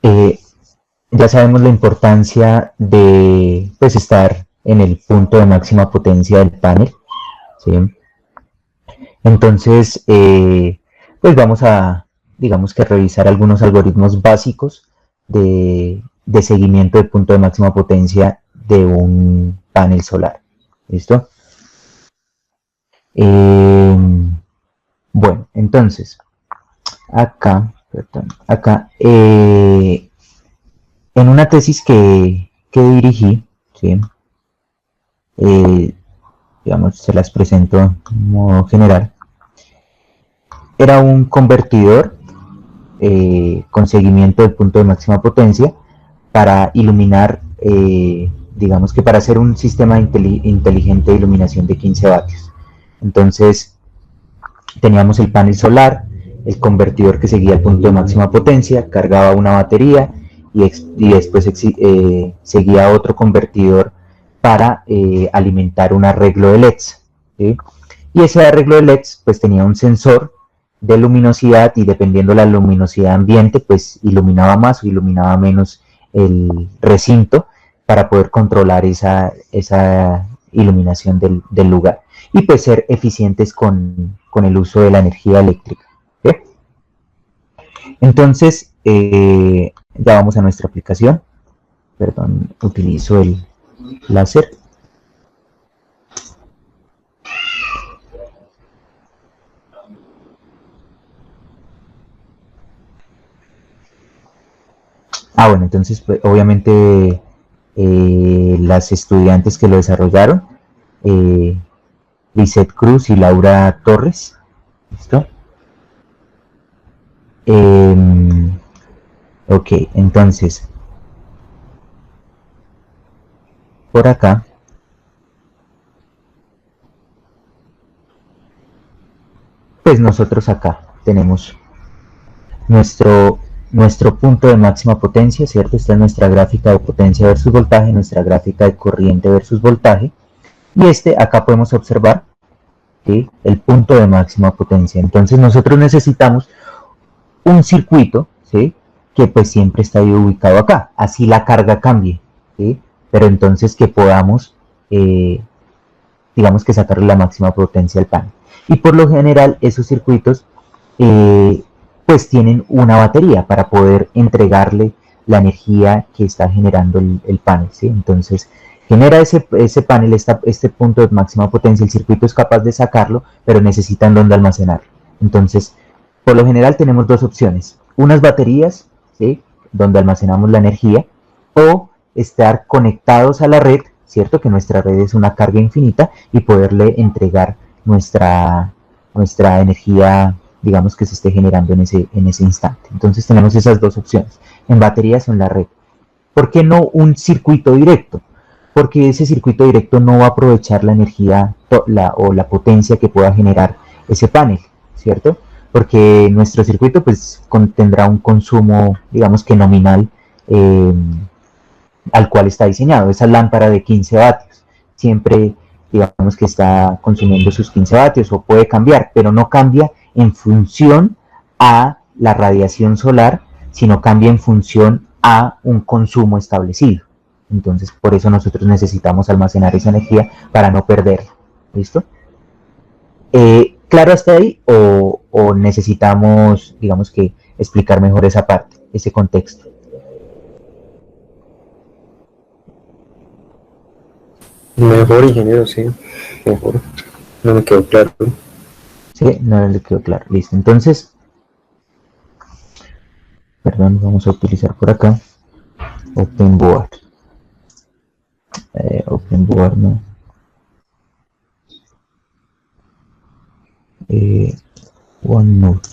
Eh, ya sabemos la importancia de pues, estar en el punto de máxima potencia del panel, ¿sí? Entonces, pues vamos a, digamos que revisar algunos algoritmos básicos de seguimiento de punto de máxima potencia de un panel solar. ¿Listo? Eh, bueno, entonces, acá, perdón, acá, en una tesis que dirigí, ¿sí? eh, digamos, se las presento en modo general, era un convertidor con seguimiento del punto de máxima potencia para iluminar, digamos que para hacer un sistema inteligente de iluminación de 15 vatios. Entonces, teníamos el panel solar, el convertidor que seguía el punto de máxima potencia, cargaba una batería y después seguía otro convertidor para alimentar un arreglo de LEDs. ¿Sí? Y ese arreglo de LEDs pues tenía un sensor de luminosidad y dependiendo la luminosidad ambiente pues iluminaba más o iluminaba menos el recinto para poder controlar esa iluminación del lugar y pues ser eficientes con el uso de la energía eléctrica. ¿Sí? Entonces, ya vamos a nuestra aplicación. Perdón, utilizo el láser. Bueno, entonces, pues, obviamente, las estudiantes que lo desarrollaron, eh, Lisette Cruz y Laura Torres, ¿listo? Ok, entonces, por acá, pues nosotros acá tenemos nuestro, nuestro punto de máxima potencia, ¿cierto? Esta es nuestra gráfica de potencia versus voltaje, nuestra gráfica de corriente versus voltaje, y acá podemos observar, ¿sí?, el punto de máxima potencia. Entonces nosotros necesitamos un circuito, ¿sí?, que pues siempre está ubicado acá, así la carga cambie, ¿sí?, pero entonces que podamos, digamos que sacarle la máxima potencia al panel. Y por lo general esos circuitos pues tienen una batería para poder entregarle la energía que está generando el panel, ¿sí? Entonces genera ese panel, este punto de máxima potencia, el circuito es capaz de sacarlo, pero necesitan dónde almacenarlo. Entonces, por lo general tenemos dos opciones, unas baterías, ¿sí?, donde almacenamos la energía, o estar conectados a la red, ¿cierto? Que nuestra red es una carga infinita y poderle entregar nuestra energía, digamos, que se esté generando en ese instante. Entonces tenemos esas dos opciones, en baterías o en la red. ¿Por qué no un circuito directo? Porque ese circuito directo no va a aprovechar la energía o la potencia que pueda generar ese panel, ¿cierto? Porque nuestro circuito pues tendrá un consumo, digamos que nominal, al cual está diseñado. Esa lámpara de 15 vatios siempre, digamos que está consumiendo sus 15 vatios o puede cambiar, pero no cambia en función a la radiación solar, sino cambia en función a un consumo establecido. Entonces, por eso nosotros necesitamos almacenar esa energía para no perderla. ¿Listo? ¿Claro hasta ahí o necesitamos, digamos que, explicar mejor esa parte, ese contexto? Mejor, ingeniero, sí, mejor. No me quedó claro. Sí, no le quedó claro. Listo. Entonces, perdón, vamos a utilizar por acá OpenBoard. OpenBoard, no. Eh, OneNote.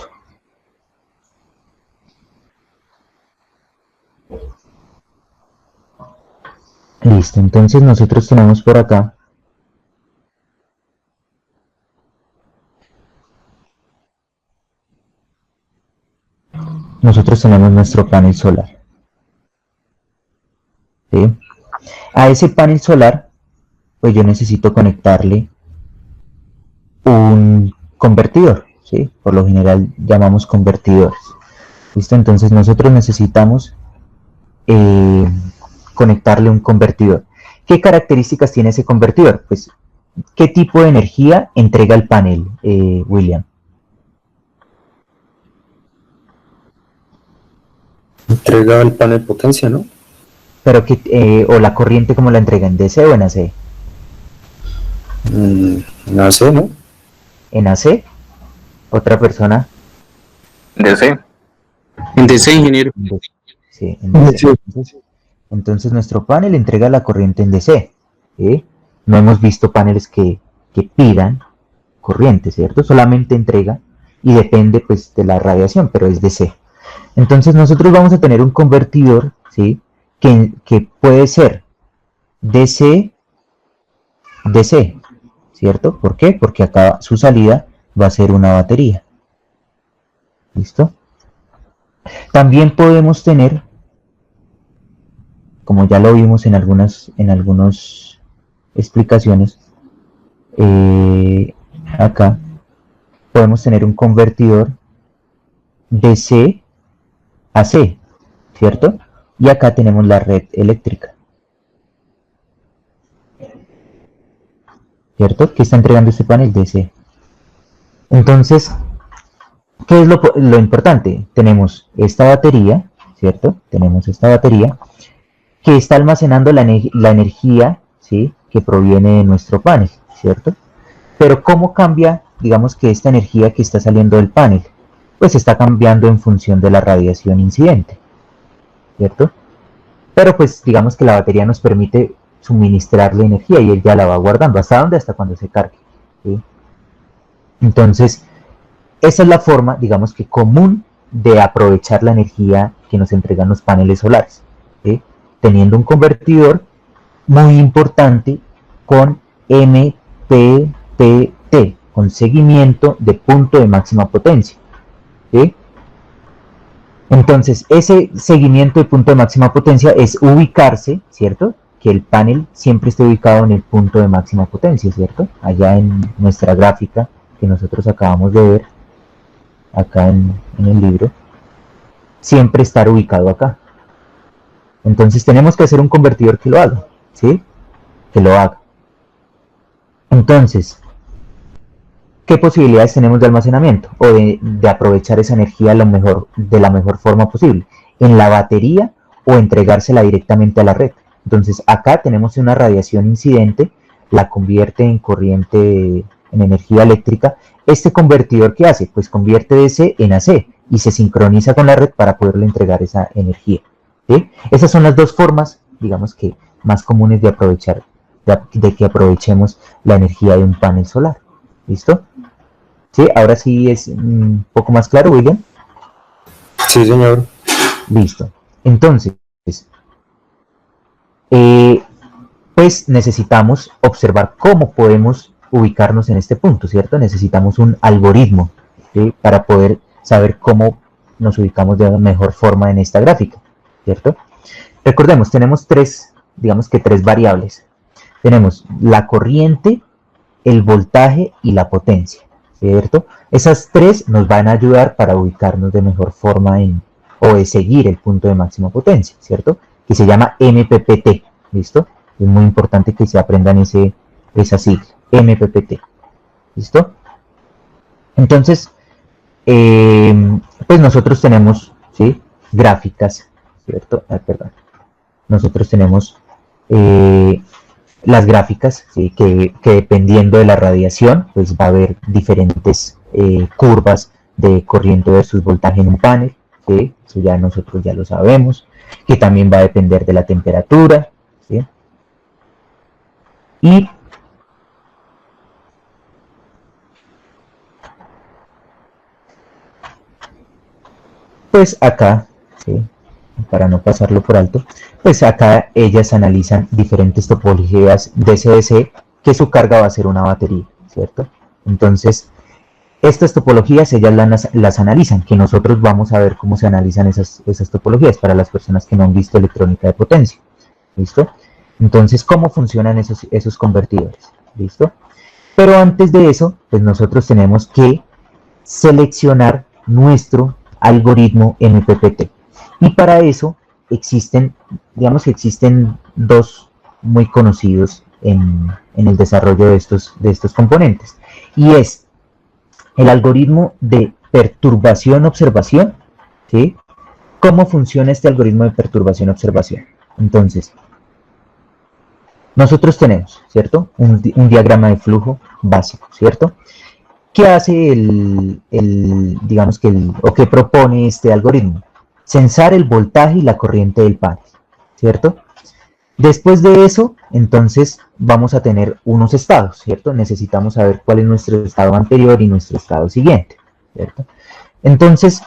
Listo, entonces nosotros tenemos por acá nuestro panel solar, ¿sí? A ese panel solar, pues yo necesito conectarle un convertidor, ¿sí? Por lo general llamamos convertidores. ¿Listo? Entonces nosotros necesitamos eh, conectarle un convertidor. ¿Qué características tiene ese convertidor? Pues, ¿qué tipo de energía entrega el panel, William? Entrega el panel potencia, ¿no? Pero o la corriente, ¿cómo la entrega? ¿En DC o en AC? No sé, ¿no? ¿En AC? ¿Otra persona? DC. En DC, ingeniero. Sí, en DC. Entonces nuestro panel entrega la corriente en DC. ¿Sí? No hemos visto paneles que pidan corriente, ¿cierto? Solamente entrega y depende pues de la radiación, pero es DC. Entonces nosotros vamos a tener un convertidor, ¿sí? Que puede ser DC, DC, ¿cierto? ¿Por qué? Porque acá su salida va a ser una batería. ¿Listo? También podemos tener, como ya lo vimos en algunas explicaciones, acá podemos tener un convertidor DC a C, ¿cierto? Y acá tenemos la red eléctrica, ¿cierto? Que está entregando este panel DC. Entonces, ¿qué es lo importante? Tenemos esta batería, ¿cierto? Tenemos esta batería que está almacenando la energía, ¿sí? Que proviene de nuestro panel, ¿cierto? Pero ¿cómo cambia, digamos, que esta energía que está saliendo del panel? Pues está cambiando en función de la radiación incidente, ¿cierto? Pero pues digamos que la batería nos permite suministrarle energía y él ya la va guardando. ¿Hasta dónde? Hasta cuando se cargue, ¿sí? Entonces, esa es la forma, digamos que común de aprovechar la energía que nos entregan los paneles solares, ¿sí? Teniendo un convertidor muy importante con MPPT, con seguimiento de punto de máxima potencia, ¿sí? Entonces, ese seguimiento de punto de máxima potencia es ubicarse, ¿cierto? Que el panel siempre esté ubicado en el punto de máxima potencia, ¿cierto? Allá en nuestra gráfica que nosotros acabamos de ver, acá en el libro, siempre estar ubicado acá. Entonces tenemos que hacer un convertidor que lo haga, ¿sí? Que lo haga. Entonces, ¿qué posibilidades tenemos de almacenamiento o de aprovechar esa energía de la mejor forma posible? En la batería o entregársela directamente a la red. Entonces acá tenemos una radiación incidente, la convierte en corriente, en energía eléctrica. Este convertidor, ¿qué hace? Pues convierte DC en AC y se sincroniza con la red para poderle entregar esa energía, ¿sí? Esas son las dos formas, digamos que más comunes de aprovechar, de que aprovechemos la energía de un panel solar. ¿Listo? ¿Sí? Ahora sí es un poco más claro, William. Sí, señor. Listo. Entonces, pues necesitamos observar cómo podemos ubicarnos en este punto, ¿cierto? Necesitamos un algoritmo, ¿sí? Para poder saber cómo nos ubicamos de la mejor forma en esta gráfica, ¿cierto? Recordemos, tenemos digamos que tres variables. Tenemos la corriente, el voltaje y la potencia, ¿cierto? Esas tres nos van a ayudar para ubicarnos de mejor forma o de seguir el punto de máxima potencia, ¿cierto? Que se llama MPPT, ¿listo? Es muy importante que se aprendan esa sigla, MPPT, ¿listo? Entonces, pues nosotros tenemos, ¿sí? Gráficas, ¿cierto? Perdón. Nosotros tenemos las gráficas, ¿sí? que dependiendo de la radiación, pues va a haber diferentes curvas de corriente versus voltaje en un panel, ¿sí? Eso ya nosotros ya lo sabemos, que también va a depender de la temperatura, ¿sí? Y pues acá, ¿sí? Para no pasarlo por alto, pues acá ellas analizan diferentes topologías de CDC que su carga va a ser una batería, ¿cierto? Entonces, estas topologías ellas las analizan, que nosotros vamos a ver cómo se analizan esas topologías para las personas que no han visto electrónica de potencia, ¿listo? Entonces, ¿cómo funcionan esos convertidores? ¿Listo? Pero antes de eso, pues nosotros tenemos que seleccionar nuestro algoritmo MPPT. Y para eso existen digamos que existen dos muy conocidos en el desarrollo de estos componentes, y es el algoritmo de perturbación-observación, ¿sí? ¿Cómo funciona este algoritmo de perturbación-observación? Entonces, nosotros tenemos, ¿cierto? Un diagrama de flujo básico, ¿cierto? ¿Qué hace digamos que o qué propone este algoritmo? Censar el voltaje y la corriente del panel, ¿cierto? Después de eso, entonces vamos a tener unos estados, ¿cierto? Necesitamos saber cuál es nuestro estado anterior y nuestro estado siguiente, ¿cierto? Entonces,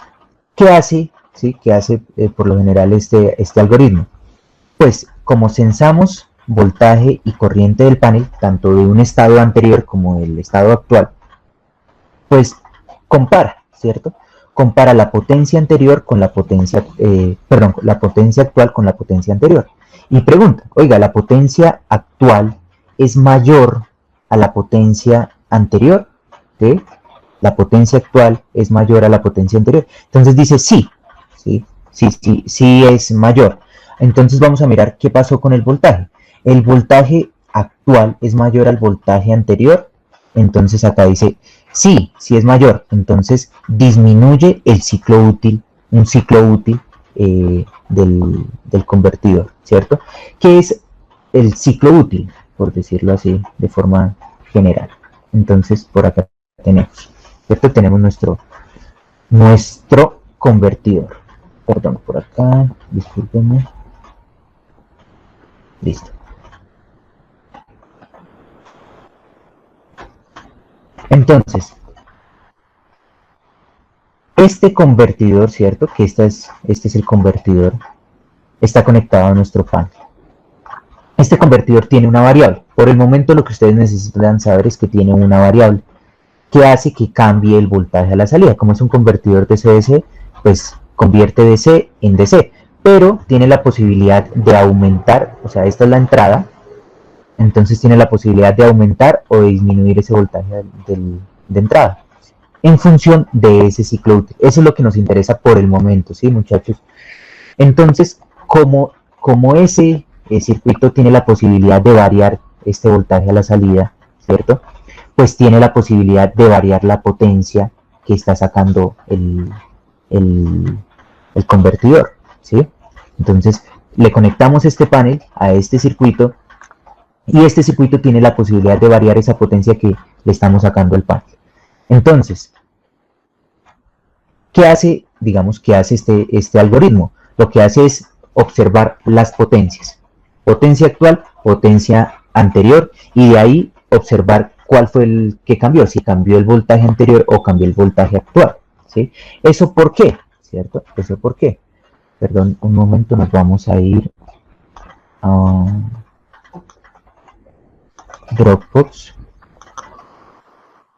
¿qué hace? ¿Sí? ¿Qué hace por lo general este algoritmo? Pues como censamos voltaje y corriente del panel, tanto de un estado anterior como del estado actual, pues compara, ¿cierto? Compara la potencia anterior con la potencia, la potencia actual con la potencia anterior. Y pregunta, oiga, ¿la potencia actual es mayor a la potencia anterior? ¿Sí? La potencia actual es mayor a la potencia anterior. Entonces dice sí, sí es mayor. Entonces vamos a mirar qué pasó con el voltaje. El voltaje actual es mayor al voltaje anterior. Entonces acá dice sí es mayor. Entonces disminuye el ciclo útil, un ciclo útil del convertidor, ¿cierto? ¿Qué es el ciclo útil? Por decirlo así, de forma general. Entonces por acá tenemos, ¿cierto? Tenemos nuestro convertidor. Perdón, por acá, discúlpenme. Listo. Entonces, este convertidor, ¿cierto? Que este es el convertidor, está conectado a nuestro panel. Este convertidor tiene una variable. Por el momento lo que ustedes necesitan saber es que tiene una variable que hace que cambie el voltaje a la salida. Como es un convertidor DC-DC, pues convierte DC en DC, pero tiene la posibilidad de aumentar, o sea, esta es la entrada, entonces tiene la posibilidad de aumentar o de disminuir ese voltaje de entrada en función de ese ciclo útil. Eso es lo que nos interesa por el momento, ¿sí, muchachos? Entonces, como ese circuito tiene la posibilidad de variar este voltaje a la salida, ¿cierto? Pues tiene la posibilidad de variar la potencia que está sacando el convertidor, ¿sí? Entonces, le conectamos este panel a este circuito y este circuito tiene la posibilidad de variar esa potencia que le estamos sacando al panel. Entonces, ¿qué hace, digamos, qué hace este algoritmo? Lo que hace es observar las potencias. Potencia actual, potencia anterior, y de ahí observar cuál fue el que cambió, si cambió el voltaje anterior o cambió el voltaje actual, ¿sí? ¿Eso por qué? ¿Cierto? ¿Eso por qué? Perdón, un momento, nos vamos a ir a Dropbox,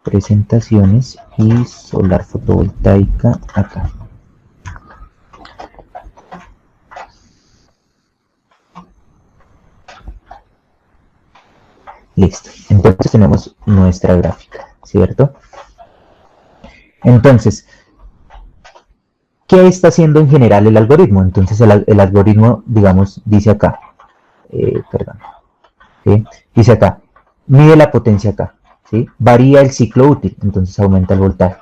presentaciones y solar fotovoltaica acá. Listo, entonces tenemos nuestra gráfica, ¿cierto? Entonces, ¿qué está haciendo en general el algoritmo? Entonces el algoritmo, digamos, dice acá, ¿sí? Dice acá, mide la potencia acá, ¿sí? Varía el ciclo útil, entonces aumenta el voltaje.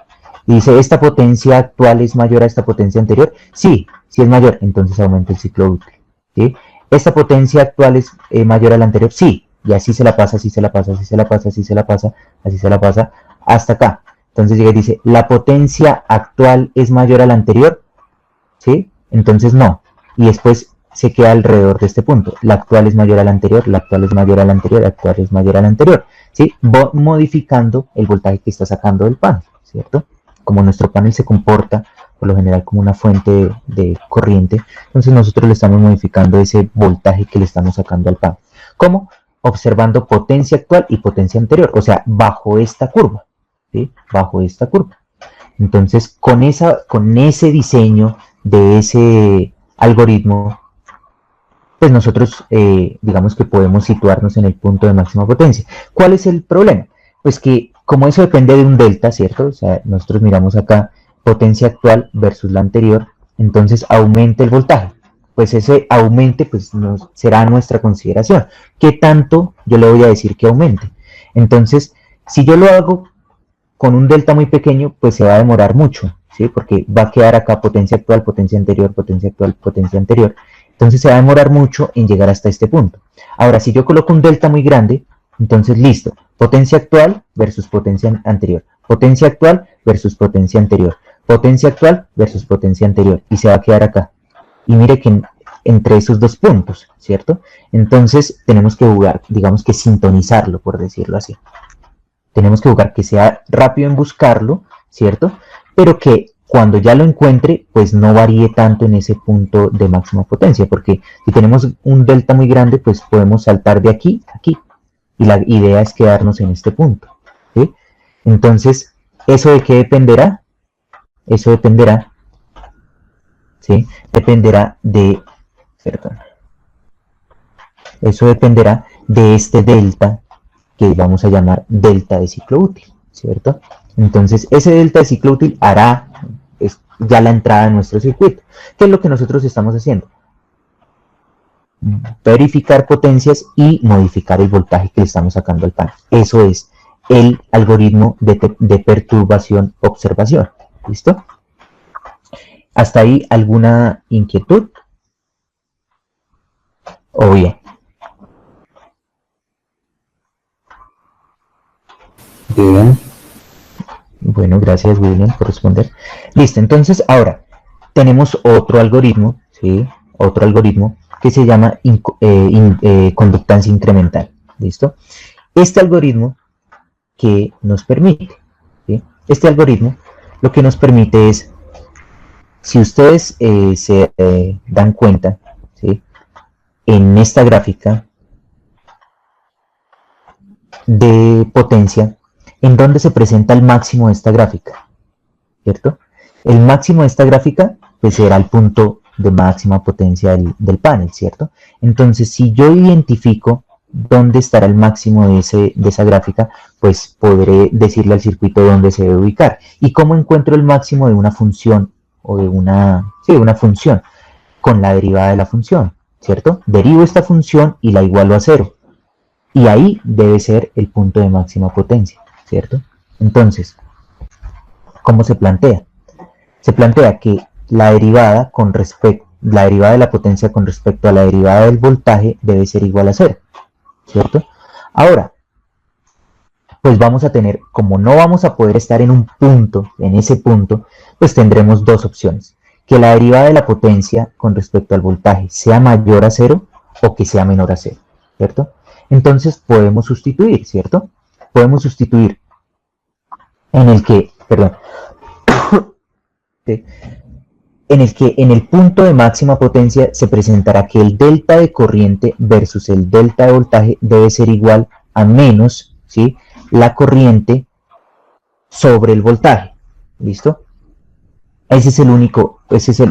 Y dice, ¿esta potencia actual es mayor a esta potencia anterior? Sí es mayor, entonces aumenta el ciclo útil, ¿sí? ¿Esta potencia actual es mayor a la anterior? Sí, y así se la pasa, así se la pasa, así se la pasa, así se la pasa, así se la pasa, hasta acá. Entonces llega y dice, ¿la potencia actual es mayor a la anterior? ¿Sí? Entonces no. Y después se queda alrededor de este punto. La actual es mayor a la anterior, la actual es mayor a la anterior, la actual es mayor a la anterior. ¿Sí? Va modificando el voltaje que está sacando del panel, ¿cierto? Como nuestro panel se comporta por lo general como una fuente de corriente, entonces nosotros le estamos modificando ese voltaje que le estamos sacando al panel. ¿Cómo? Observando potencia actual y potencia anterior, o sea, bajo esta curva, ¿sí? Bajo esta curva. Entonces, con ese diseño de ese algoritmo, pues nosotros, digamos que podemos situarnos en el punto de máxima potencia. ¿Cuál es el problema? Pues que como eso depende de un delta, ¿cierto? O sea, nosotros miramos acá potencia actual versus la anterior, entonces aumenta el voltaje. pues ese aumente, pues será nuestra consideración. ¿Qué tanto yo le voy a decir que aumente? Entonces, si yo lo hago con un delta muy pequeño, pues se va a demorar mucho, ¿sí? Porque va a quedar acá potencia actual, potencia anterior, potencia actual, potencia anterior. Entonces se va a demorar mucho en llegar hasta este punto. Ahora, si yo coloco un delta muy grande, entonces listo, potencia actual versus potencia anterior, potencia actual versus potencia anterior, potencia actual versus potencia anterior, y se va a quedar acá. Y mire que entre esos dos puntos, ¿cierto? Entonces tenemos que jugar, digamos que sintonizarlo, por decirlo así. Tenemos que jugar que sea rápido en buscarlo, ¿cierto? Pero que cuando ya lo encuentre, pues no varíe tanto en ese punto de máxima potencia, porque si tenemos un delta muy grande, pues podemos saltar de aquí a aquí. Y la idea es quedarnos en este punto, ¿sí? Entonces, ¿eso de qué dependerá? Eso dependerá, ¿sí? Dependerá de, perdón, eso dependerá de este delta que vamos a llamar delta de ciclo útil, ¿cierto? Entonces, ese delta de ciclo útil hará ya la entrada en nuestro circuito. ¿Qué es lo que nosotros estamos haciendo? Verificar potencias y modificar el voltaje que le estamos sacando al panel. Eso es el algoritmo de perturbación-observación. ¿Listo? ¿Hasta ahí alguna inquietud? ¿O bien? Bien. Bueno, gracias William por responder. Listo, entonces ahora tenemos otro algoritmo, ¿sí? Otro algoritmo que se llama conductancia incremental. ¿Listo? Este algoritmo que nos permite, ¿sí? Este algoritmo lo que nos permite es, si ustedes se dan cuenta, ¿sí? En esta gráfica de potencia, en donde se presenta el máximo de esta gráfica, ¿cierto? El máximo de esta gráfica, pues será el punto de máxima potencia del panel, ¿cierto? Entonces, si yo identifico dónde estará el máximo de esa gráfica, pues podré decirle al circuito dónde se debe ubicar. ¿Y cómo encuentro el máximo de una función o de una función? Con la derivada de la función, ¿cierto? Derivo esta función y la igualo a 0. Y ahí debe ser el punto de máxima potencia, ¿cierto? Entonces, ¿cómo se plantea? Se plantea que la derivada de la potencia con respecto a la derivada del voltaje debe ser igual a 0, ¿cierto? Ahora, pues vamos a tener, como no vamos a poder estar en un punto, en ese punto, pues tendremos dos opciones. Que la derivada de la potencia con respecto al voltaje sea mayor a 0 o que sea menor a 0, ¿cierto? Entonces podemos sustituir, ¿cierto? Podemos sustituir en el que, perdón, en el punto de máxima potencia se presentará que el delta de corriente versus el delta de voltaje debe ser igual a menos, ¿sí?, la corriente sobre el voltaje. ¿Listo? Ese es el único,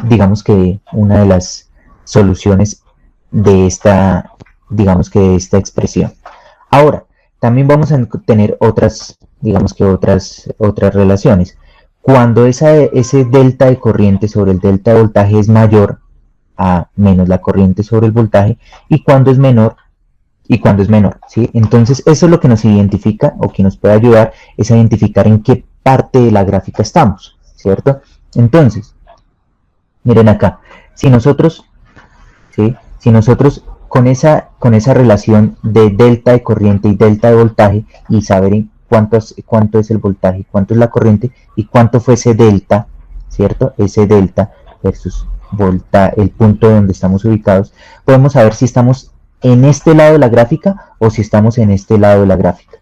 digamos que una de las soluciones de esta, digamos que de esta expresión. Ahora, también vamos a tener otras, digamos que otras relaciones. Cuando ese delta de corriente sobre el delta de voltaje es mayor a menos la corriente sobre el voltaje, y cuando es menor, ¿sí? Entonces eso es lo que nos identifica, o que nos puede ayudar, es a identificar en qué parte de la gráfica estamos, ¿cierto? Entonces, miren acá, si nosotros con esa relación de delta de corriente y delta de voltaje, y saber cuánto es el voltaje, cuánto es la corriente y cuánto fue ese delta, ¿cierto? Ese delta versus el punto donde estamos ubicados, podemos saber si estamos en este lado de la gráfica o si estamos en este lado de la gráfica.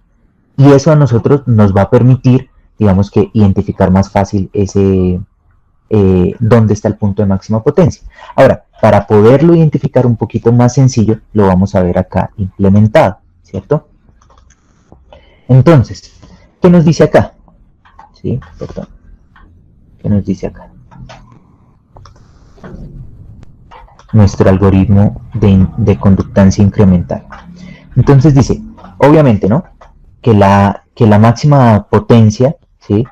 Y eso a nosotros nos va a permitir, digamos que, identificar más fácil dónde está el punto de máxima potencia. Ahora, para poderlo identificar un poquito más sencillo, lo vamos a ver acá implementado, ¿cierto? Entonces, ¿qué nos dice acá? ¿Sí? Perdón. ¿Qué nos dice acá? Nuestro algoritmo de conductancia incremental. Entonces dice, obviamente, ¿no?, que la máxima potencia, ¿sí?,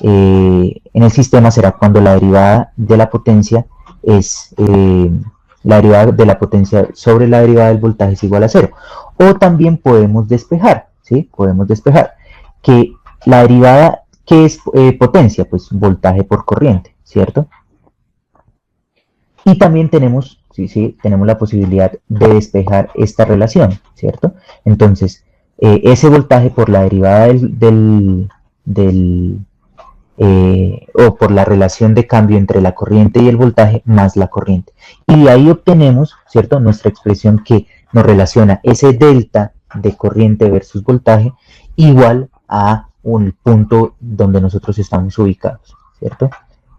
en el sistema será cuando la derivada de la potencia es la derivada de la potencia sobre la derivada del voltaje es igual a 0. O también podemos despejar, ¿sí? Podemos despejar que la derivada, ¿qué es potencia? Pues voltaje por corriente, ¿cierto? Y también tenemos, tenemos la posibilidad de despejar esta relación, ¿cierto? Entonces, ese voltaje por la derivada o por la relación de cambio entre la corriente y el voltaje más la corriente. Y de ahí obtenemos, ¿cierto?, nuestra expresión que nos relaciona ese delta de corriente versus voltaje igual a un punto donde nosotros estamos ubicados, ¿cierto?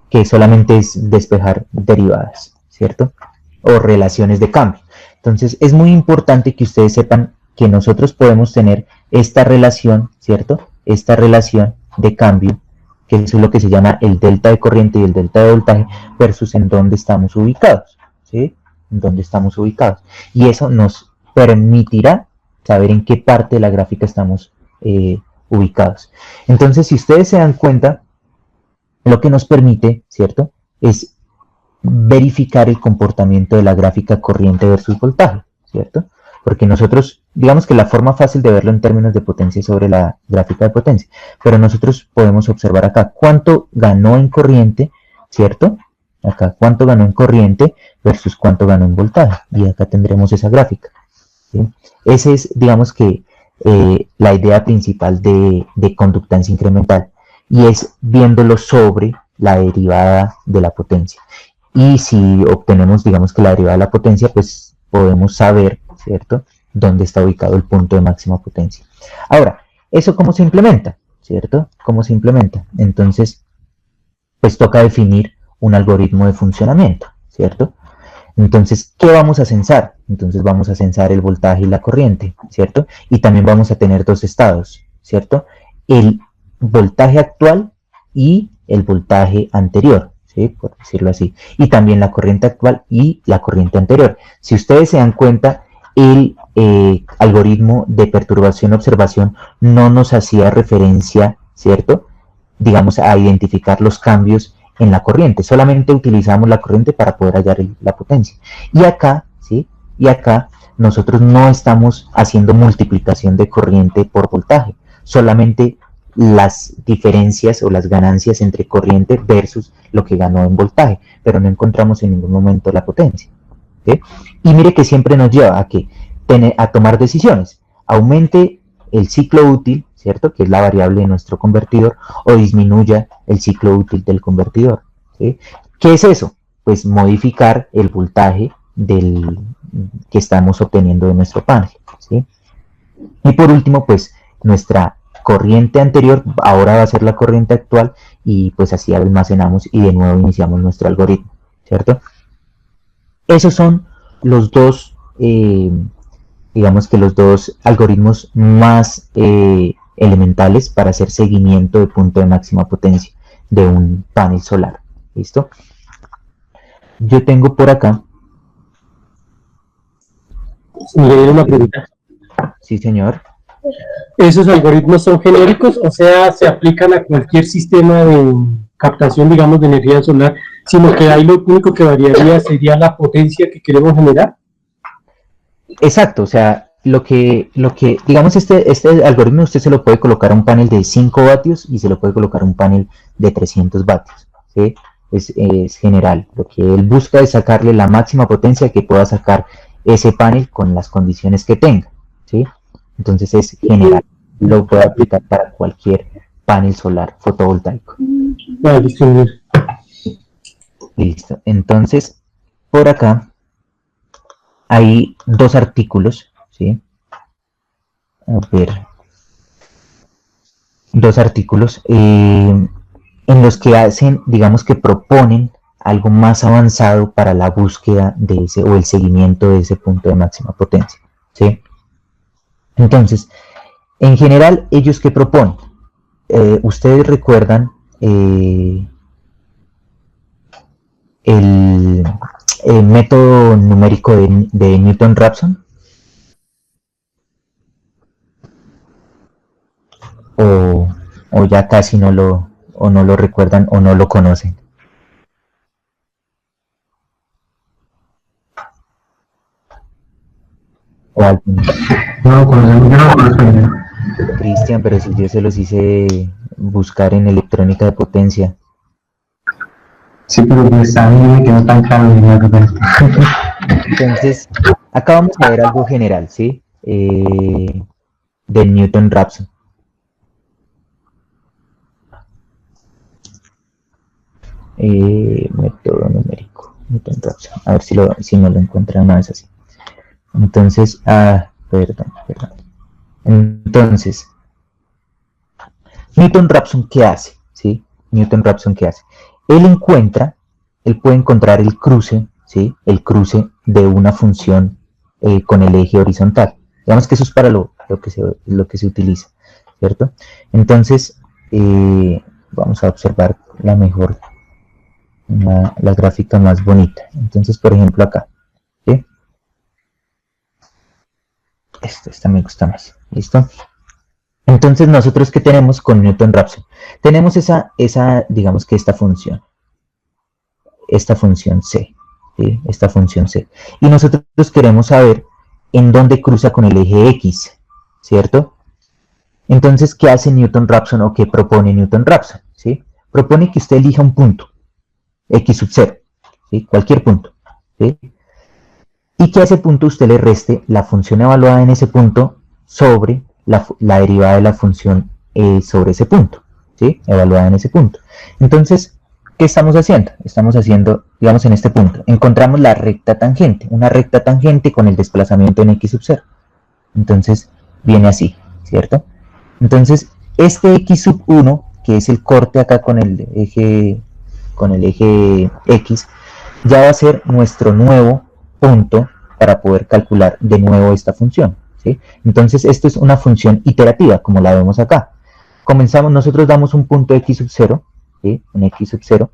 Que solamente es despejar derivadas, ¿cierto? O relaciones de cambio. Entonces es muy importante que ustedes sepan que nosotros podemos tener esta relación, ¿cierto? Esta relación de cambio, que es lo que se llama el delta de corriente y el delta de voltaje, versus en dónde estamos ubicados, ¿sí? En dónde estamos ubicados. Y eso nos permitirá saber en qué parte de la gráfica estamos ubicados. Entonces, si ustedes se dan cuenta, lo que nos permite, ¿cierto?, es verificar el comportamiento de la gráfica corriente versus voltaje, ¿cierto? Porque nosotros, digamos que la forma fácil de verlo en términos de potencia sobre la gráfica de potencia, pero nosotros podemos observar acá cuánto ganó en corriente, ¿cierto? Acá cuánto ganó en corriente versus cuánto ganó en voltaje, y acá tendremos esa gráfica, ¿sí? Esa es, digamos que, la idea principal de conductancia incremental, y es viéndolo sobre la derivada de la potencia. Y si obtenemos, digamos que la derivada de la potencia, pues podemos saber, ¿cierto?, dónde está ubicado el punto de máxima potencia. Ahora, ¿eso cómo se implementa? ¿Cierto? ¿Cómo se implementa? Entonces, pues toca definir un algoritmo de funcionamiento, ¿cierto? Entonces, ¿qué vamos a censar? Entonces vamos a censar el voltaje y la corriente, ¿cierto? Y también vamos a tener dos estados, ¿cierto? El voltaje actual y el voltaje anterior, ¿sí?, por decirlo así, y también la corriente actual y la corriente anterior. Si ustedes se dan cuenta, el algoritmo de perturbación-observación no nos hacía referencia, ¿cierto?, digamos, a identificar los cambios en la corriente, solamente utilizamos la corriente para poder hallar la potencia. Y acá, ¿sí?, y acá nosotros no estamos haciendo multiplicación de corriente por voltaje, solamente las diferencias o las ganancias entre corriente versus lo que ganó en voltaje, pero no encontramos en ningún momento la potencia, ¿sí? Y mire que siempre nos lleva a tomar decisiones: aumente el ciclo útil, ¿cierto?, que es la variable de nuestro convertidor, o disminuya el ciclo útil del convertidor, ¿sí? ¿Qué es eso? Pues modificar el voltaje que estamos obteniendo de nuestro panel, ¿sí? Y por último, pues nuestra corriente anterior ahora va a ser la corriente actual, y pues así almacenamos y de nuevo iniciamos nuestro algoritmo, ¿cierto? Esos son los dos, digamos que los dos algoritmos más elementales para hacer seguimiento de punto de máxima potencia de un panel solar. ¿Listo? Yo tengo por acá. Una pregunta. Sí, señor. ¿Esos algoritmos son genéricos? O sea, ¿se aplican a cualquier sistema de captación, digamos, de energía solar, sino que ahí lo único que variaría sería la potencia que queremos generar? Exacto, o sea, digamos, este algoritmo usted se lo puede colocar a un panel de 5 vatios y se lo puede colocar a un panel de 300 vatios, ¿sí? Es general. Lo que él busca es sacarle la máxima potencia que pueda sacar ese panel con las condiciones que tenga, ¿sí? Entonces es general, lo puede aplicar para cualquier panel solar fotovoltaico. Listo, entonces por acá hay dos artículos, ¿sí? A ver, dos artículos en los que hacen, digamos que proponen algo más avanzado para la búsqueda de ese, o el seguimiento de ese punto de máxima potencia, ¿sí? Entonces, en general, ¿ellos qué proponen? ¿Ustedes recuerdan el método numérico de Newton-Raphson? O ya casi no lo recuerdan o no lo conocen. ¿Cuál? No lo conocemos, yo no lo conozco ninguno. Cristian, pero si yo se los hice buscar en electrónica de potencia. Sí, pero pues a mí no me quedó tan claro ni nada de esto. Entonces, acá vamos a ver algo general, ¿sí? Del Newton-Raphson. Método numérico, Newton-Raphson. A ver si no lo encuentra una vez así. Entonces, perdón. Entonces, Newton-Raphson, ¿qué hace? ¿Sí? Newton-Raphson, ¿qué hace? Él puede encontrar el cruce, ¿sí? El cruce de una función con el eje horizontal. Digamos que eso es para lo que se utiliza, ¿cierto? Entonces, vamos a observar la gráfica más bonita. Entonces, por ejemplo, acá, ¿sí? Esta me gusta más, ¿listo? Entonces, nosotros, ¿qué tenemos con Newton-Raphson? Tenemos digamos que esta función C, ¿sí? Esta función C. Y nosotros queremos saber en dónde cruza con el eje X, ¿cierto? Entonces, ¿qué hace Newton-Raphson o qué propone Newton-Raphson? ¿Sí? Propone que usted elija un punto, X sub 0, ¿sí? Cualquier punto, ¿sí? Y que a ese punto usted le reste la función evaluada en ese punto sobre la derivada de la función sobre ese punto, ¿sí? Evaluada en ese punto. Entonces, ¿qué estamos haciendo? Estamos haciendo, digamos, en este punto, encontramos la recta tangente, una recta tangente con el desplazamiento en X sub 0. Entonces, viene así, ¿cierto? Entonces, este X sub 1, que es el corte acá con el eje X, ya va a ser nuestro nuevo punto para poder calcular de nuevo esta función, ¿sí? Entonces, esto es una función iterativa, como la vemos acá. Nosotros damos un punto X sub 0, ¿sí? Un X sub 0,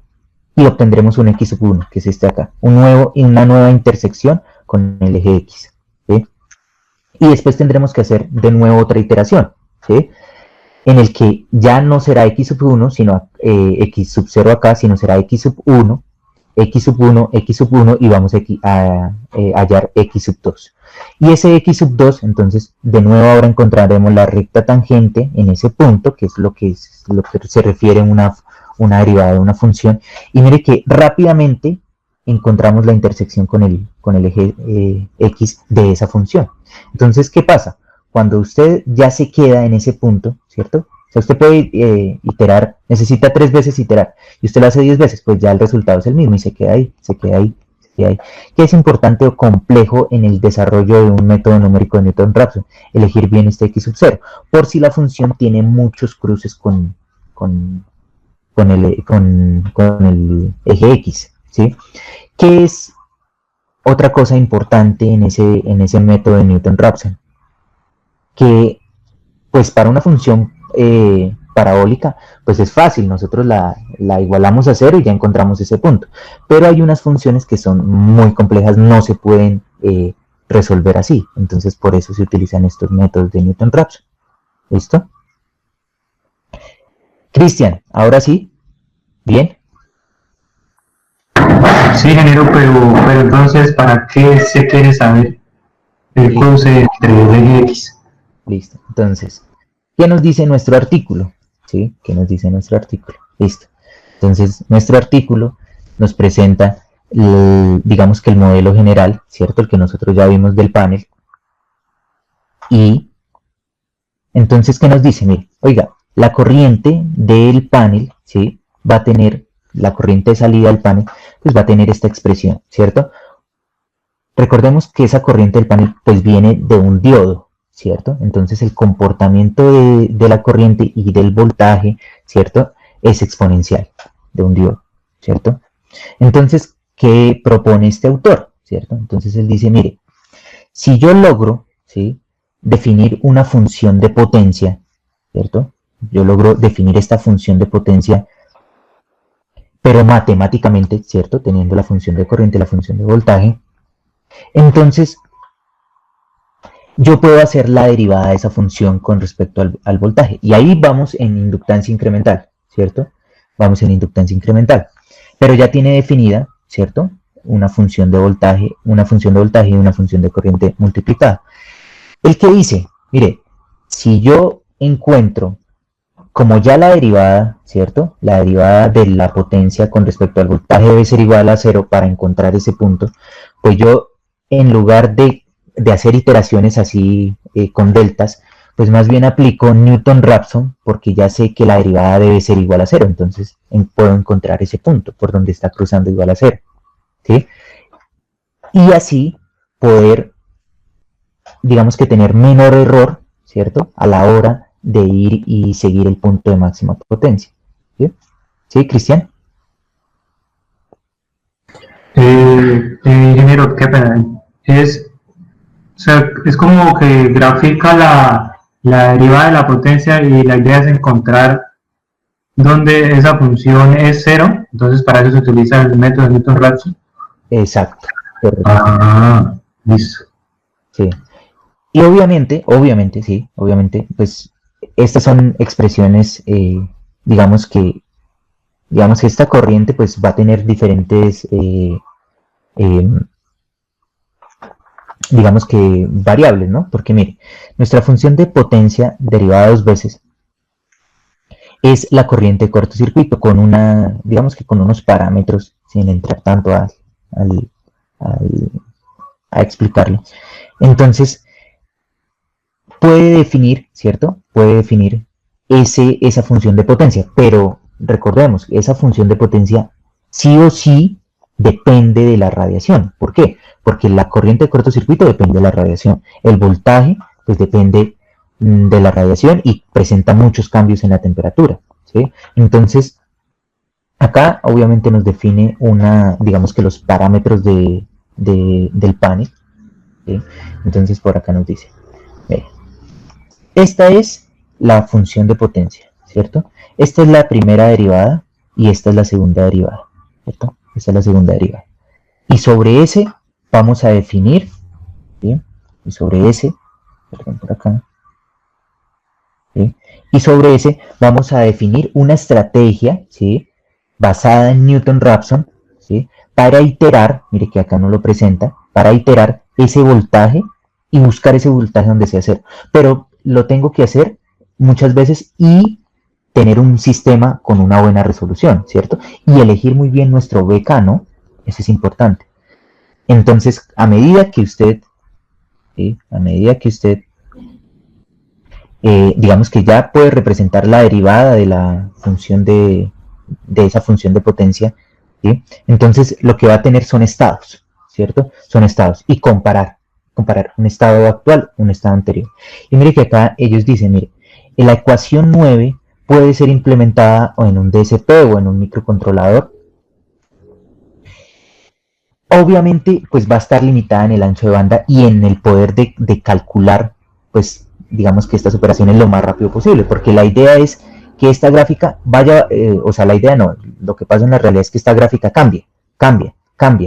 y obtendremos un X sub 1, que es este acá, una nueva intersección con el eje X, ¿sí? Y después tendremos que hacer de nuevo otra iteración, ¿sí? En el que ya no será X sub 1, sino X sub 0 acá, sino será X sub 1, X sub 1, X sub 1, y vamos a hallar X sub 2. Y ese X sub 2, entonces, de nuevo ahora encontraremos la recta tangente en ese punto, que es lo que se refiere a una derivada de una función. Y mire que rápidamente encontramos la intersección con el eje X de esa función. Entonces, ¿qué pasa? Cuando usted ya se queda en ese punto, ¿cierto? O sea, usted puede iterar, necesita 3 veces iterar, y usted lo hace 10 veces, pues ya el resultado es el mismo y se queda ahí. ¿Qué es importante o complejo en el desarrollo de un método numérico de Newton-Raphson? Elegir bien este X sub 0, por si la función tiene muchos cruces con el eje X, ¿sí? ¿Qué es otra cosa importante en ese método de Newton-Raphson? Que, pues, para una función parabólica, pues es fácil, nosotros la igualamos a 0 y ya encontramos ese punto. Pero hay unas funciones que son muy complejas, no se pueden resolver así. Entonces, por eso se utilizan estos métodos de Newton-Raphson. ¿Listo? Cristian, ahora sí. ¿Bien? Sí, ingeniero, pero entonces, ¿para qué se quiere saber el cruce entre el eje X? Listo. Entonces, ¿qué nos dice nuestro artículo? ¿Sí? ¿Qué nos dice nuestro artículo? Listo. Entonces, nuestro artículo nos presenta, digamos que el modelo general, ¿cierto? El que nosotros ya vimos del panel. Y, entonces, ¿qué nos dice? Mire, oiga, la corriente del panel, ¿sí? Va a tener, la corriente de salida del panel, pues va a tener esta expresión, ¿cierto? Recordemos que esa corriente del panel, pues viene de un diodo, ¿cierto? Entonces el comportamiento de la corriente y del voltaje, ¿cierto? Es exponencial de un diodo, ¿cierto? Entonces, ¿qué propone este autor? ¿Cierto? Entonces él dice, mire, si yo logro, ¿sí? Definir una función de potencia, ¿cierto? Yo logro definir esta función de potencia, pero matemáticamente, ¿cierto? Teniendo la función de corriente y la función de voltaje, entonces yo puedo hacer la derivada de esa función con respecto al voltaje. Y ahí vamos en inductancia incremental, ¿cierto? Vamos en inductancia incremental. Pero ya tiene definida, ¿cierto? Una función de voltaje y una función de corriente multiplicada. El que dice, mire, si yo encuentro como ya la derivada, ¿cierto? La derivada de la potencia con respecto al voltaje debe ser igual a 0 para encontrar ese punto, pues yo en lugar de hacer iteraciones así con deltas, pues más bien aplico Newton-Raphson porque ya sé que la derivada debe ser igual a 0, entonces puedo encontrar ese punto por donde está cruzando igual a 0, ¿sí? Y así poder, digamos que tener menor error, ¿cierto? A la hora de ir y seguir el punto de máxima potencia. ¿Sí, ¿Sí, Cristian? Ingeniero, qué pena. O sea, es como que grafica la derivada de la potencia y la idea es encontrar dónde esa función es 0. Entonces, para eso se utiliza el método de Newton-Raphson. Exacto. Correcto. Ah, listo. Sí. Y obviamente, sí, obviamente, pues estas son expresiones, digamos que esta corriente pues va a tener diferentes, digamos que variables, ¿no? Porque mire, nuestra función de potencia derivada dos veces es la corriente de cortocircuito con una, digamos que con unos parámetros, sin entrar tanto a explicarlo. Entonces, puede definir, ¿cierto? Puede definir esa función de potencia, pero recordemos, esa función de potencia sí o sí depende de la radiación. ¿Por qué? Porque la corriente de cortocircuito depende de la radiación. El voltaje, pues depende de la radiación y presenta muchos cambios en la temperatura, ¿sí? Entonces, acá obviamente nos define digamos que los parámetros del panel, ¿sí? Entonces por acá nos dice, esta es la función de potencia, ¿cierto? Esta es la primera derivada y esta es la segunda derivada, ¿cierto? Esta es la segunda derivada. Y sobre ese vamos a definir, ¿sí? Y sobre ese, perdón, por acá, ¿sí? Y sobre ese vamos a definir una estrategia, ¿sí? Basada en Newton-Raphson, ¿sí? Para iterar, mire que acá no lo presenta, para iterar ese voltaje y buscar ese voltaje donde sea cero. Pero lo tengo que hacer muchas veces y tener un sistema con una buena resolución, ¿cierto? Y elegir muy bien nuestro BK, ¿no? Eso es importante. Entonces, a medida que usted, ¿sí? A medida que usted, digamos que ya puede representar la derivada de la función de esa función de potencia, ¿sí? Entonces, lo que va a tener son estados, ¿cierto? Son estados y comparar un estado actual, un estado anterior. Y mire que acá ellos dicen, mire, la ecuación 9 puede ser implementada o en un DSP o en un microcontrolador. Obviamente, pues va a estar limitada en el ancho de banda y en el poder de calcular, pues, digamos que estas operaciones lo más rápido posible, porque la idea es que esta gráfica vaya, o sea, la idea no, lo que pasa en la realidad es que esta gráfica cambia,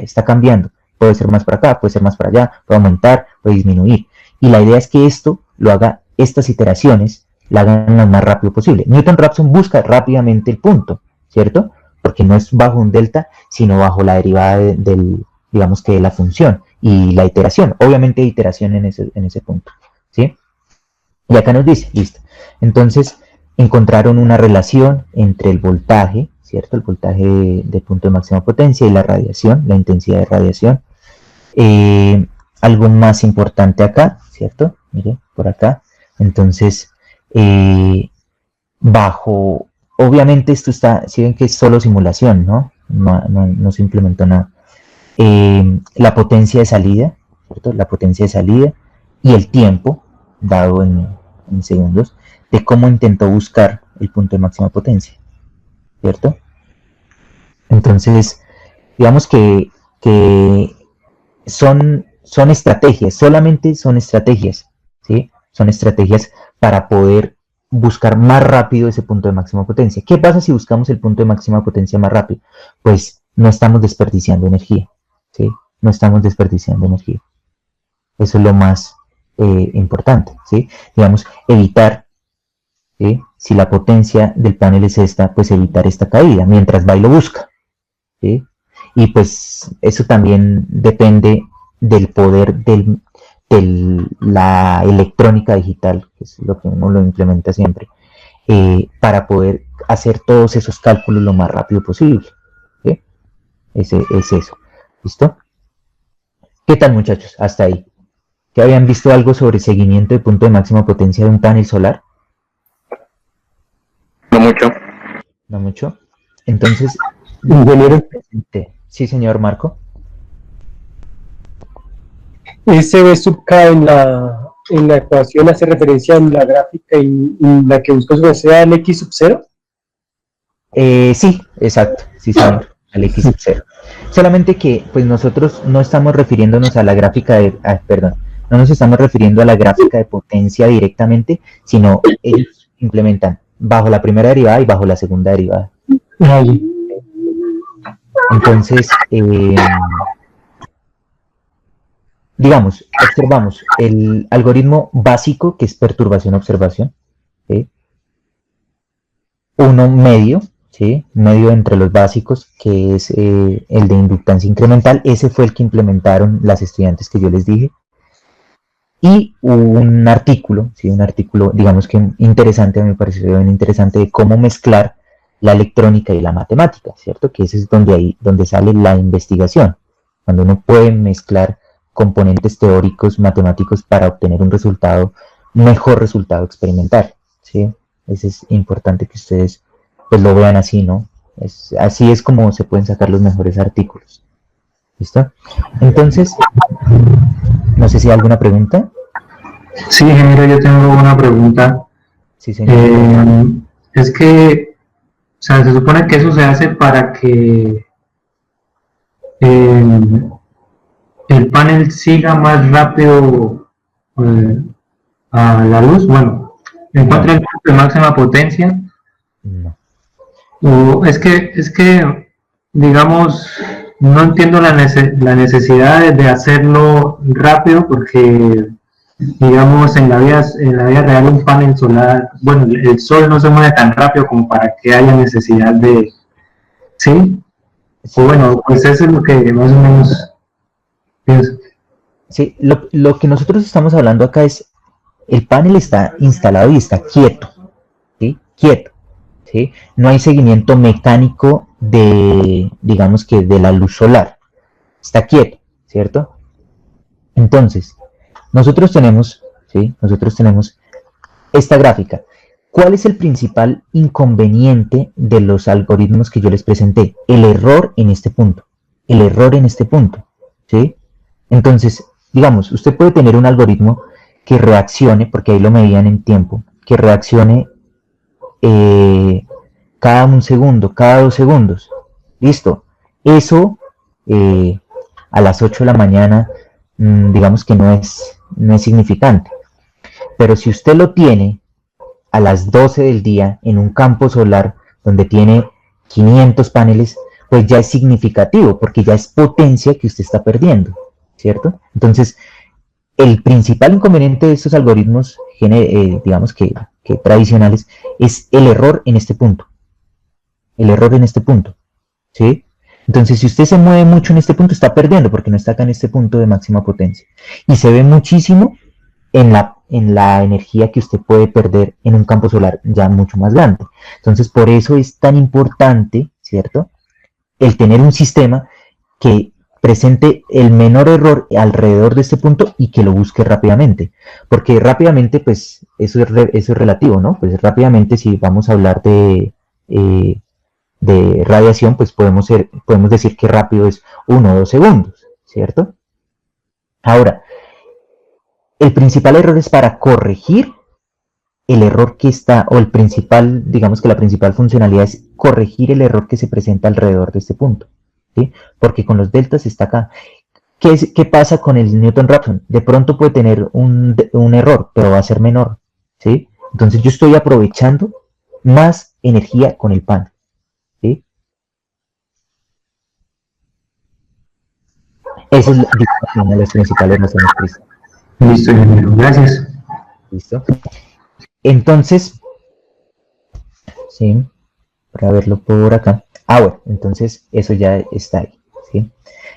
está cambiando. Puede ser más para acá, puede ser más para allá, puede aumentar, puede disminuir. Y la idea es que esto lo haga, estas iteraciones, la hagan lo más rápido posible. Newton-Raphson busca rápidamente el punto, ¿cierto? Porque no es bajo un delta, sino bajo la derivada digamos que de la función y la iteración. Obviamente iteración en ese punto, ¿sí? Y acá nos dice, listo. Entonces, encontraron una relación entre el voltaje, ¿cierto? El voltaje de punto de máxima potencia y la radiación, la intensidad de radiación. Algo más importante acá, ¿cierto? Mire, por acá. Entonces, obviamente esto está, si ven que es solo simulación, ¿no? No se implementó nada. La potencia de salida, ¿cierto? La potencia de salida y el tiempo, dado en segundos, de cómo intentó buscar el punto de máxima potencia, ¿cierto? Entonces, digamos que son estrategias, solamente son estrategias, ¿sí? Son estrategias para poder buscar más rápido ese punto de máxima potencia. ¿Qué pasa si buscamos el punto de máxima potencia más rápido? Pues no estamos desperdiciando energía, ¿sí? No estamos desperdiciando energía. Eso es lo más importante, ¿sí? Digamos, evitar, ¿sí? Si la potencia del panel es esta, pues evitar esta caída mientras va y lo busca, ¿sí? Y pues eso también depende del poder la electrónica digital, que es lo que uno lo implementa siempre, para poder hacer todos esos cálculos lo más rápido posible. ¿Sí? Es eso. ¿Listo? ¿Qué tal, muchachos? Hasta ahí. ¿Ya habían visto algo sobre seguimiento de punto de máxima potencia de un panel solar? No mucho. No mucho. Entonces, Ingeniero, sí, señor Marco. ese B sub K en la ecuación hace referencia en la gráfica y la que busco sea el X sub 0. Sí, exacto, sí, señor, al X sub 0. Solamente que, pues nosotros no estamos refiriéndonos a la gráfica perdón, no nos estamos refiriendo a la gráfica de potencia directamente, sino ellos implementan bajo la primera derivada y bajo la segunda derivada. Entonces, digamos, observamos el algoritmo básico, que es perturbación-observación, ¿sí? Uno medio, ¿sí? Medio entre los básicos, que es el de inductancia incremental. Ese fue el que implementaron las estudiantes que yo les dije. Y un artículo, ¿sí? Un artículo, digamos que interesante, a mí me pareció bien interesante, de cómo mezclar la electrónica y la matemática, ¿cierto? Que ese es donde sale la investigación, cuando uno puede mezclar componentes teóricos, matemáticos, para obtener un mejor resultado experimental, ¿sí? Eso es importante que ustedes pues lo vean así, ¿no? Así es como se pueden sacar los mejores artículos. ¿Listo? Entonces, no sé si hay alguna pregunta. Sí, ingeniero, yo tengo una pregunta. Sí, señor. Es que, o sea, se supone que eso se hace para que el panel siga más rápido a la luz. Bueno, encuentra el punto de máxima potencia. No. O es que, digamos, no entiendo la necesidad de hacerlo rápido, porque, digamos, en la vida real un panel solar, bueno, el sol no se mueve tan rápido como para que haya necesidad de, ¿sí? O bueno, pues eso es lo que más o menos pienso. Sí, lo que nosotros estamos hablando acá es, el panel está instalado y está quieto, ¿sí? Quieto, ¿sí? No hay seguimiento mecánico digamos que de la luz solar, está quieto, ¿cierto? Entonces, nosotros tenemos, ¿sí? Nosotros tenemos esta gráfica. ¿Cuál es el principal inconveniente de los algoritmos que yo les presenté? El error en este punto, ¿sí? Entonces, digamos, usted puede tener un algoritmo que reaccione, porque ahí lo medían en tiempo, que reaccione cada 1 segundo, cada 2 segundos. Listo. Eso a las 8 de la mañana, digamos que no es significante. Pero si usted lo tiene a las 12 del día en un campo solar donde tiene 500 paneles, pues ya es significativo, porque ya es potencia que usted está perdiendo, ¿cierto? Entonces, el principal inconveniente de estos algoritmos, digamos que tradicionales, es el error en este punto. ¿Sí? Entonces, si usted se mueve mucho en este punto, está perdiendo, porque no está acá en este punto de máxima potencia. Y se ve muchísimo en la energía que usted puede perder en un campo solar ya mucho más grande. Entonces, por eso es tan importante, ¿cierto?, el tener un sistema que presente el menor error alrededor de este punto y que lo busque rápidamente. Porque rápidamente, pues, eso es relativo, ¿no? Pues rápidamente, si vamos a hablar de radiación, pues podemos decir que rápido es 1 o 2 segundos, ¿cierto? Ahora, el principal error es para corregir el error que está, o digamos que la principal funcionalidad es corregir el error que se presenta alrededor de este punto, ¿sí? Porque con los deltas está acá. ¿Qué pasa con el Newton-Raphson? De pronto puede tener un error, pero va a ser menor, ¿sí? Entonces yo estoy aprovechando más energía con el panel, ¿sí? Esa es una de las principales razones, Cristian. Listo, ingeniero. Gracias. ¿Listo? Entonces, sí, para verlo por acá. Bueno, entonces eso ya está ahí, ¿sí?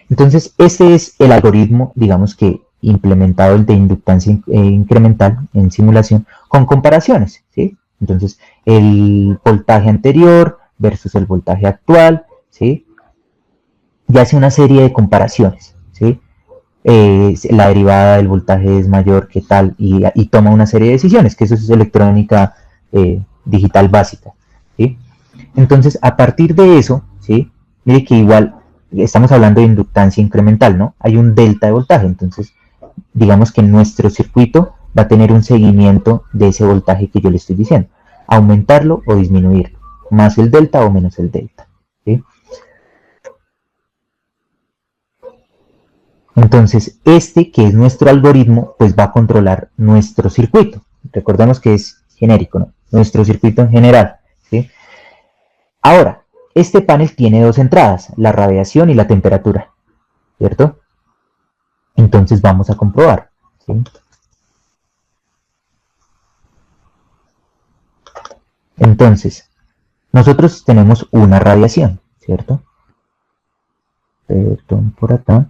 Entonces, este es el algoritmo, digamos que implementado el de inductancia incremental en simulación con comparaciones, ¿sí? Entonces, el voltaje anterior versus el voltaje actual, ¿sí? Y hace una serie de comparaciones, ¿sí? La derivada del voltaje es mayor que tal y toma una serie de decisiones, que eso es electrónica digital básica, ¿sí? Entonces, a partir de eso, ¿sí? Mire que igual estamos hablando de inductancia incremental, ¿no? Hay un delta de voltaje, entonces digamos que nuestro circuito va a tener un seguimiento de ese voltaje que yo le estoy diciendo, aumentarlo o disminuirlo, más el delta o menos el delta, ¿sí? Entonces, este que es nuestro algoritmo, pues va a controlar nuestro circuito. Recordemos que es genérico, ¿no? Nuestro circuito en general, ¿sí? Ahora, este panel tiene dos entradas, la radiación y la temperatura, ¿cierto? Entonces vamos a comprobar, ¿sí? Entonces, nosotros tenemos una radiación, ¿cierto? Perdón, por acá.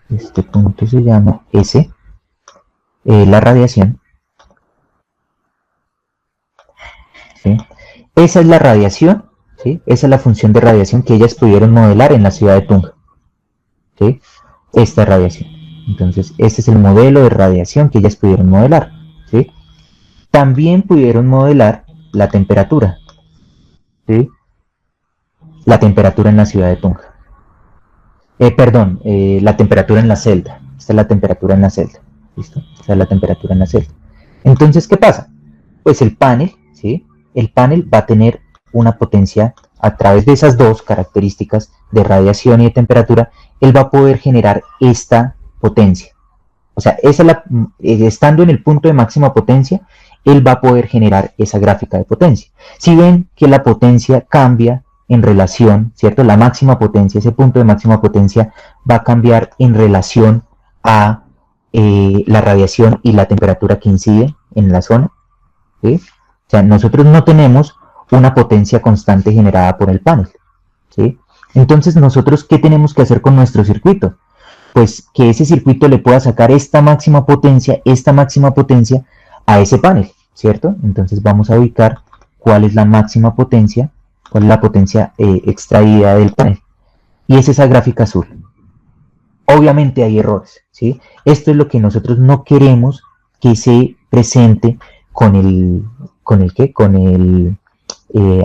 Este punto se llama S, la radiación. ¿Sí? Esa es la radiación, ¿sí? Esa es la función de radiación que ellas pudieron modelar en la ciudad de Tunja, ¿sí? Esta radiación. Entonces, este es el modelo de radiación que ellas pudieron modelar, ¿sí? También pudieron modelar la temperatura, ¿sí? La temperatura en la ciudad de Tunja. La temperatura en la celda. Esta es la temperatura en la celda. ¿Listo? Esta es la temperatura en la celda. Entonces, ¿qué pasa? Pues el panel, ¿sí? El panel va a tener una potencia a través de esas dos características de radiación y de temperatura. Él va a poder generar esta potencia. O sea, estando en el punto de máxima potencia, él va a poder generar esa gráfica de potencia. Si ven que la potencia cambia en relación, ¿cierto? La máxima potencia, ese punto de máxima potencia va a cambiar en relación a la radiación y la temperatura que incide en la zona, ¿sí? O sea, nosotros no tenemos una potencia constante generada por el panel, ¿sí? Entonces, nosotros, ¿qué tenemos que hacer con nuestro circuito? Pues que ese circuito le pueda sacar esta máxima potencia a ese panel, ¿cierto? Entonces vamos a ubicar cuál es la máxima potencia, cuál es la potencia extraída del panel. Y es esa gráfica azul. Obviamente hay errores, ¿sí? Esto es lo que nosotros no queremos que se presente con el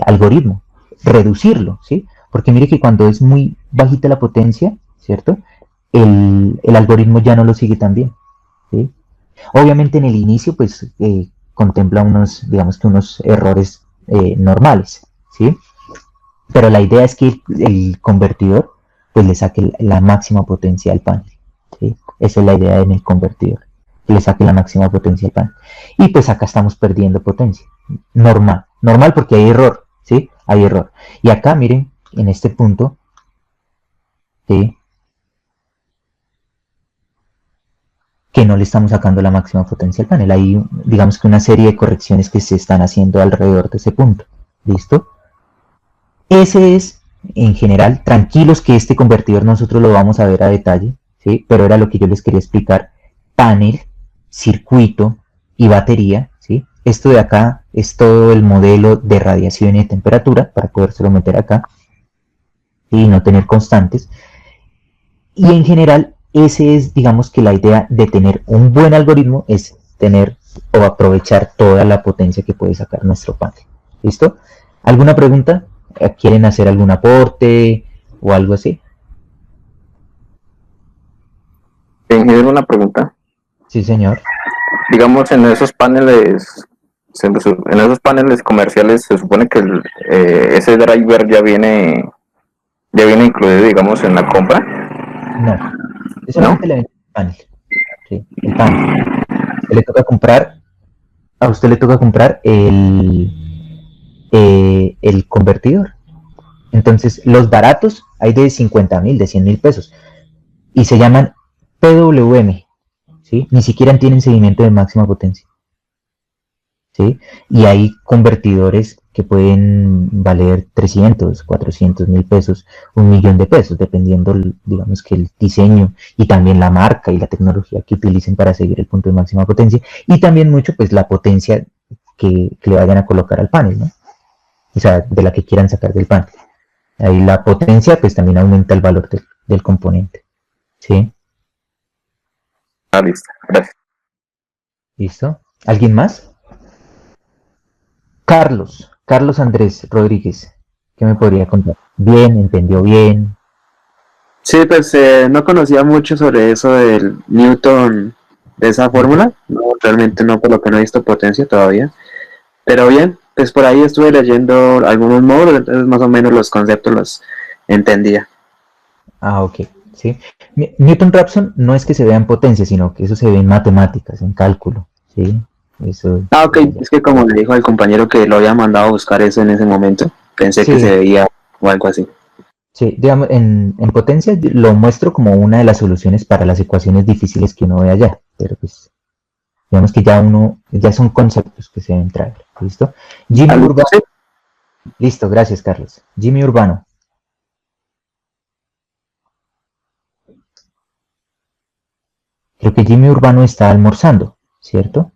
algoritmo, reducirlo, ¿sí? Porque mire que cuando es muy bajita la potencia, ¿cierto? El algoritmo ya no lo sigue tan bien, ¿sí? Obviamente en el inicio, pues, contempla unos errores normales, ¿sí? Pero la idea es que el convertidor, pues, le saque la máxima potencia al panel, ¿sí? Esa es la idea en el convertidor, que le saque la máxima potencia al panel. Y pues acá estamos perdiendo potencia, normal porque hay error, ¿sí? Hay error. Y acá, miren, en este punto, ¿sí? Que no le estamos sacando la máxima potencia al panel. Hay, digamos que una serie de correcciones que se están haciendo alrededor de ese punto. ¿Listo? Ese es, en general, tranquilos que este convertidor nosotros lo vamos a ver a detalle, ¿sí? Pero era lo que yo les quería explicar. Panel, circuito y batería, ¿sí? Esto de acá es todo el modelo de radiación y de temperatura, para podérselo meter acá, y no tener constantes. Y en general, ese es, digamos que la idea de tener un buen algoritmo es tener o aprovechar toda la potencia que puede sacar nuestro panel. ¿Listo? ¿Alguna pregunta? ¿Quieren hacer algún aporte o algo así? Ingeniero, una pregunta. Sí, señor. Digamos, en esos paneles comerciales, se supone que ese driver ya viene incluido, digamos, en la compra. No, es solamente el panel. Sí, el panel. A usted le toca comprar el convertidor. Entonces, los baratos hay de 50.000, de 100.000 pesos. Y se llaman PWM. ¿Sí? Ni siquiera tienen seguimiento de máxima potencia. ¿Sí? Y hay convertidores que pueden valer 300, 400.000 pesos, 1.000.000 de pesos, dependiendo, digamos, que el diseño y también la marca y la tecnología que utilicen para seguir el punto de máxima potencia, y también mucho, pues, la potencia que le vayan a colocar al panel, ¿no? O sea, de la que quieran sacar del panel. Ahí la potencia, pues, también aumenta el valor del componente, ¿sí? Ah, listo, gracias. ¿Listo? ¿Alguien más? Carlos Andrés Rodríguez, ¿qué me podría contar? Bien, entendió bien. Sí, pues no conocía mucho sobre eso del Newton, de esa fórmula. No, realmente no, por lo que no he visto potencia todavía. Pero bien, pues por ahí estuve leyendo algunos módulos, entonces más o menos los conceptos los entendía. Ah, ok, sí. Newton-Raphson no es que se vea en potencia, sino que eso se ve en matemáticas, en cálculo, ¿sí? Eso. Ah, ok, es que como le dijo al compañero que lo había mandado a buscar eso en ese momento, pensé que Sí, se veía o algo así. sí, digamos, en potencia lo muestro como una de las soluciones para las ecuaciones difíciles que uno ve allá, pero pues, digamos que ya son conceptos que se deben traer, ¿listo? Jimmy ¿Algo? Urbano, Sí. listo, gracias Carlos. Jimmy Urbano. Creo que Jimmy Urbano está almorzando, ¿cierto?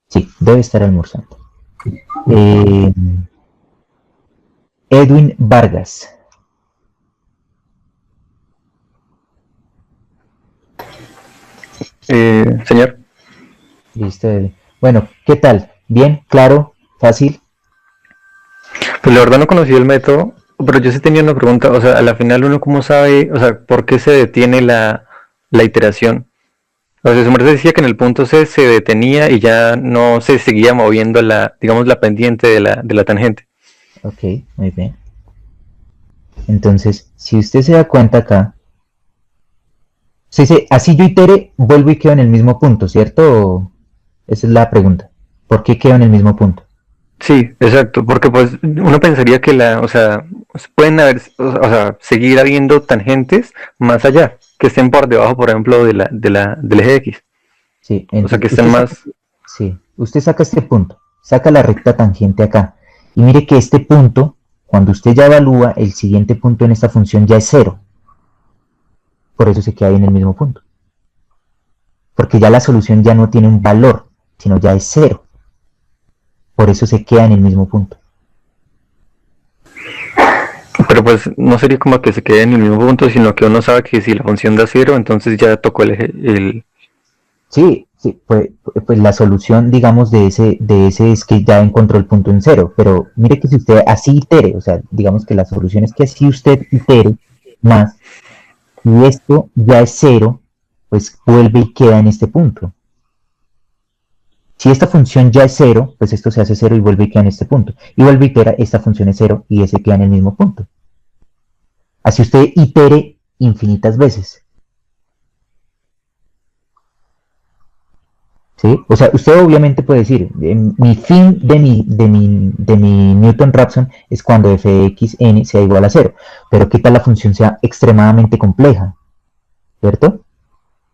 Sí, debe estar almorzando. Eh, Edwin Vargas. Señor, Listo, Edwin. Bueno, ¿qué tal? ¿Bien? ¿Claro? ¿Fácil? pues la verdad no conocí el método, pero yo sí tenía una pregunta, o sea, a la final uno cómo sabe, o sea, ¿por qué se detiene la iteración? O sea, su merced decía que en el punto C se detenía y ya no se seguía moviendo digamos, la pendiente de la tangente. Ok, muy bien. Entonces, si usted se da cuenta acá, se dice, así yo itere, vuelvo y quedo en el mismo punto, ¿cierto? Esa es la pregunta. ¿Por qué quedo en el mismo punto? Sí, exacto, porque pues uno pensaría que o sea, pueden haber, o sea, seguir habiendo tangentes más allá, que estén por debajo, por ejemplo, del eje X. Sí, O sea, que entonces estén más. usted saca este punto, saca la recta tangente acá, y mire que este punto, cuando usted ya evalúa, el siguiente punto en esta función ya es cero. Por eso se queda ahí en el mismo punto. Porque ya la solución ya no tiene un valor, sino ya es cero. Por eso se queda en el mismo punto. Pero pues no sería como que se quede en el mismo punto, sino que uno sabe que si la función da cero, entonces ya tocó el eje. Sí, sí, pues la solución, digamos, de ese es que ya encontró el punto en cero. Pero mire que si usted así itere, o sea, digamos que la solución es que así usted itere más, y esto ya es cero, pues vuelve y queda en este punto. Si esta función ya es cero, pues esto se hace cero y vuelve y queda en este punto. Y vuelve y itera, esta función es cero y ese queda en el mismo punto. Así usted itere infinitas veces. ¿Sí? O sea, usted obviamente puede decir, mi fin de mi Newton-Raphson es cuando f de x n sea igual a cero. Pero ¿qué tal la función sea extremadamente compleja? ¿Cierto?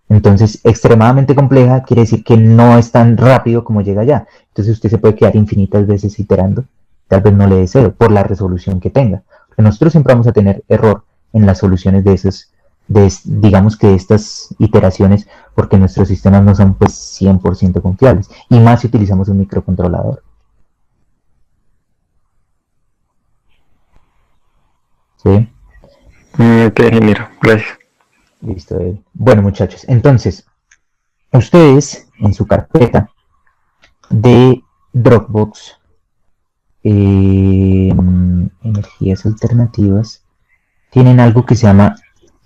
Entonces, extremadamente compleja quiere decir que no es tan rápido como llega allá. Entonces usted se puede quedar infinitas veces iterando. Tal vez no le dé cero por la resolución que tenga. Porque nosotros siempre vamos a tener error en las soluciones digamos que de estas iteraciones, porque nuestros sistemas no son pues 100% confiables. Y más si utilizamos un microcontrolador. ¿Sí? Ok, ingeniero, gracias. Listo. Bueno, muchachos, entonces, ustedes en su carpeta de Dropbox, energías alternativas, tienen algo que se llama,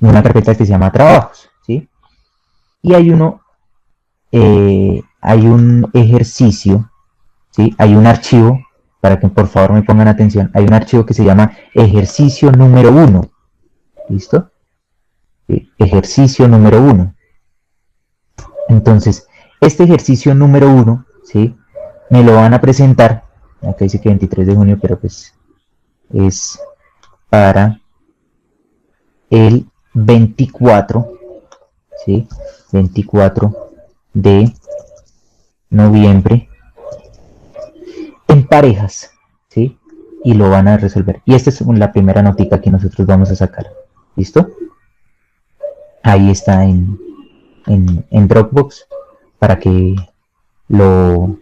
una carpeta que se llama trabajos, ¿sí? Y hay un ejercicio, ¿sí? Hay un archivo, para que por favor me pongan atención, hay un archivo que se llama ejercicio número 1, ¿listo? ¿Sí? Ejercicio número 1. Entonces, este ejercicio número 1, ¿sí? Me lo van a presentar, acá dice que 23 de junio, pero pues es para el 24, ¿sí? 24 de noviembre en parejas, ¿sí? Y lo van a resolver. Y esta es la primera notica que nosotros vamos a sacar. ¿Listo? Ahí está en Dropbox para que lo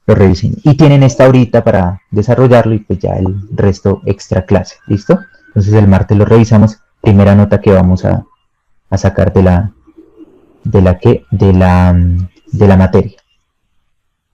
revisen. Y tienen esta horita para desarrollarlo y pues ya el resto extra clase. ¿Listo? Entonces el martes lo revisamos. Primera nota que vamos a sacar de la materia.